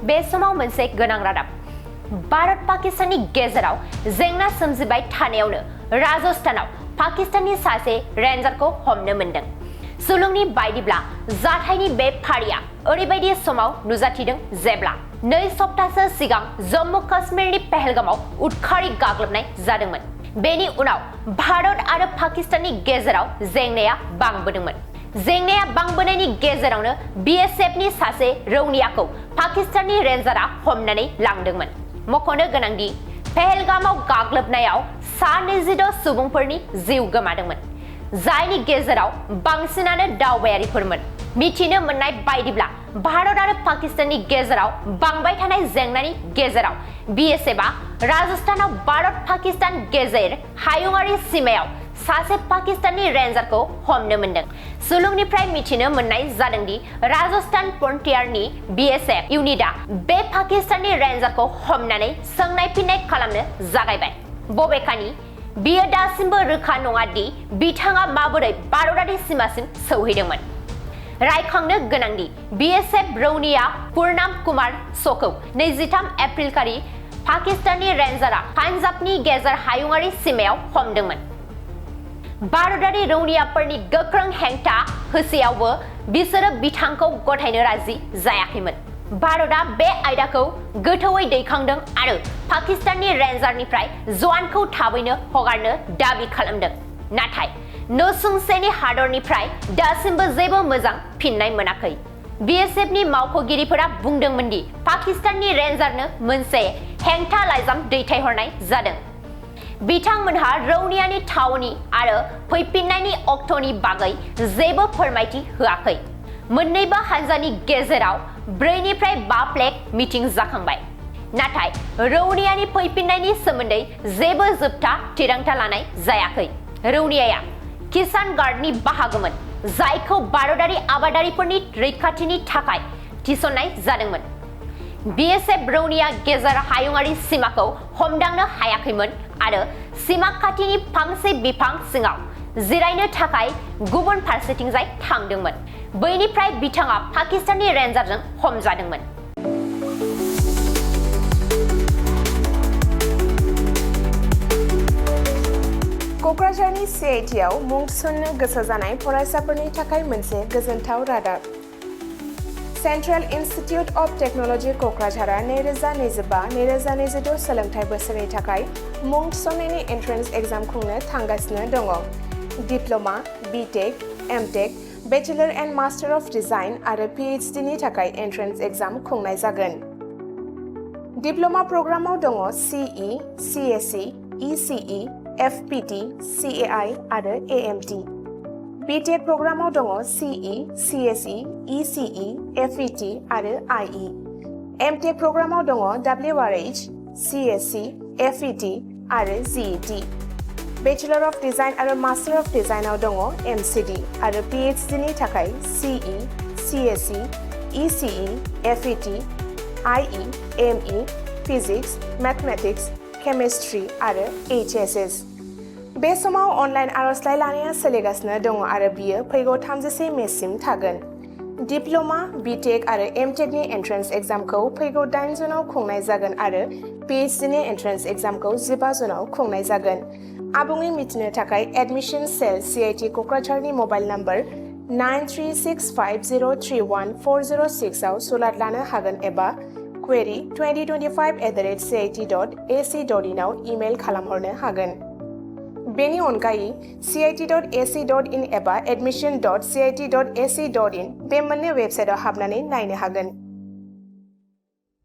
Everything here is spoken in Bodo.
बे समाव मोनसे गोनां रादाब भारत पाकिस्ताननि गेजेराव जेंना सोमजिबाय थानायावनो राजस्थानाव पाकिस्ताननि सासे रेन्जारखौ हमनो मोनदों। सुलुंनि बायदिब्ला जाथायनि बे फारिया ओरैबायदि समाव नुजाथिदों जेब्ला 2 सप्ताहसो सिगां जम्मू काश्मीरनि पहलगामाव उदखारि गाग्लोबनाय जादोंमोन। बेनि उनाव भारत आरो पाकिस्ताननि गेजेराव जेंनाया बांबोदोंमोन। जेंनाया बांबोनायनि गेजेरावनो बीएसएफनि सासे रौनियाखौ पाकिस्ताननि रेन्जारा हमनानै लांदोंमोन। मख'नो गोनांदि पहलगामाव गाग्लोबनायाव 26 सुबुंफोरनि जिउ गोमादोंमोन, जायनि गेजेराव बांसिनानो दावबायारिफोरमोन। मिथिनो मोननाय बायदिब्ला भारत आरो पाकिस्ताननि गेजेराव बांबाय थानाय जेंनानि गेजेराव बीएसएफआ राजस्थानाव भारत पाकिस्तान गेजेर हायुंआरि सीमायाव सासे पाकिस्ताननि रेन्जारखौ हमनो मोनदों। सुलुंनिफ्राय मिथिनो मोननाय जादोंदि राजस्थान फ्रन्टियारनि बीएसएफ इउनिटआ बे पाकिस्ताननि रेन्जारखौ हमनानै सोंनाय फिननाय खालामनो जागायबाय। बबेखानि बियो दासिमबो रोखा नङा दि बिथाङा माबोरै भारतारि सीमासिम सौहैदोंमोन। रायखांनो गोनांदि बीएसएफ रौनिया पुर्नाम कुमार श'खौ 23 एप्रिल खालि पाकिस्ताननि रेन्जारआ पान्जाबनि गेजेर हायुंआरि सीमायाव हमदोंमोन। भारतारि रौनियाफोरनि गोख्रों हेंथा होसेयावबो बिसोरो बिथांखौ गथायनो राजि जायाखैमोन। भारतआ बे आयदाखौ गोथौवै दैखांदों आरो पाकिस्ताननि रेन्जारनिफ्राय जवानखौ थाबैनो हगारनो दाबि खालामदों। नाथाय नसुंसेनि हादरनिफ्राय दासिमबो जेबो मोजां फिननाय मोनाखै। बीएसएफनि मावख'गिरिफोरा बुंदोंमोन दि पाकिस्ताननि रेन्जारनो मोनसे हेंथा लाइजाम दैथायहरनाय जादों। बिथांमोनहा रौनियानि थावनि आरो फैफिननायनि अक्ट'नि बागै जेबो फोरमायथि होआखै। मोन्नैबो हान्जानि गेजेराव 4 निफ्राय 5 फ्लेग मिटिं जाखांबाय, नाथाय रौनियानि फैफिननायनि सोमोन्दै जेबो जोबथा थिरांथा लानाय जायाखै। रौनियाया किसान गार्डनि बाहागोमोन, जायखौ भारतारि आबादारिफोरनि रैखाथिनि थाखाय थिसननाय जादोंमोन। बीएसएफ रौनिया गेजेर हायुंआरि सीमाखौ हमदांनो हायाखैमोन आरो सीमा खाथिनि फांसे बिफां सिङाव जिरायनो थाखाय गुबुन फारसेथिंजाय थांदोंमोन। बैनिफ्राय बिथाङा पाकिस्ताननि रेन्जारजों हमजादोंमोन। क'क्राझारनि सीआईटिआव मुं थिसननो गोसो जानाय फरायसाफोरनि थाखाय मोनसे गोजोनथाव रादाब। सेन्ट्रेल इन्स्टिटिउट अफ टेक्न'लजि क'क्राझारआ 2025-2026 सोलोंथाइ बोसोरनि थाखाय मुं थिसननायनि एन्ट्रेन्स एग्जाम खुंनो थांगासिनो दङ। Diploma, BTech, MTech, bachelor and master of design आरो पिएइचडि नि थाखाय एन्ट्रेन्स एग्जाम खुंनाय जागोन। डिप्ल'मा प्रग्रामाव दङ सिइ, सिएसइ, इसिइ, एफपिटि, सिएआइ आरो एएमटि। बिटेक प्रग्रामाव दङ सिइ, सिएसइ, इसिइ, एफइटि आरो आइइ। एमटेक प्रग्रामाव दङ डब्लिउआरएइच, सिएसइ, एफइटि आरो जिइटि। बेचेलर अफ डिजाइन आरो मास्टार अफ डिजाइनआव दङ एमसिडि आरो पिएइचडि नि थाखाय सिइ, सिएसइ, इसिइ, एफइटि, आइइ, एमइ, फिजिक्स, मैथमेटिक्स, केमिस्ट्रि आरो एचएसएस। बे समाव अनलाइन आर'जलाइ लानाया सोलिगासिनो दङ आरो बियो फैगौ 31 मेसिम थागोन। डिप्ल'मा, बिटेक आरो एमटेकनि एन्ट्रेन्स एग्जामखौ फैगौ 8 जुनाव खुंनाय जागोन आरो पिएइचडिनि एन्ट्रेन्स एग्जामखौ 15 जुनाव खुंनाय जागोन। आबुङै मिथिनो थाखाय एडमिशन सेल सीआईटी क'क्राझारनि मबाइल नम्बर 9365031406 आव सुलाद लानो हागोन एबा query2025@cit.ac.in आव इमेल खालामहरनो हागोन। बेनि अनगायै cit.ac.in एबा admission.cit.ac.in बे मोननै वेबसाइटआव हाबनानै नायनो हागोन।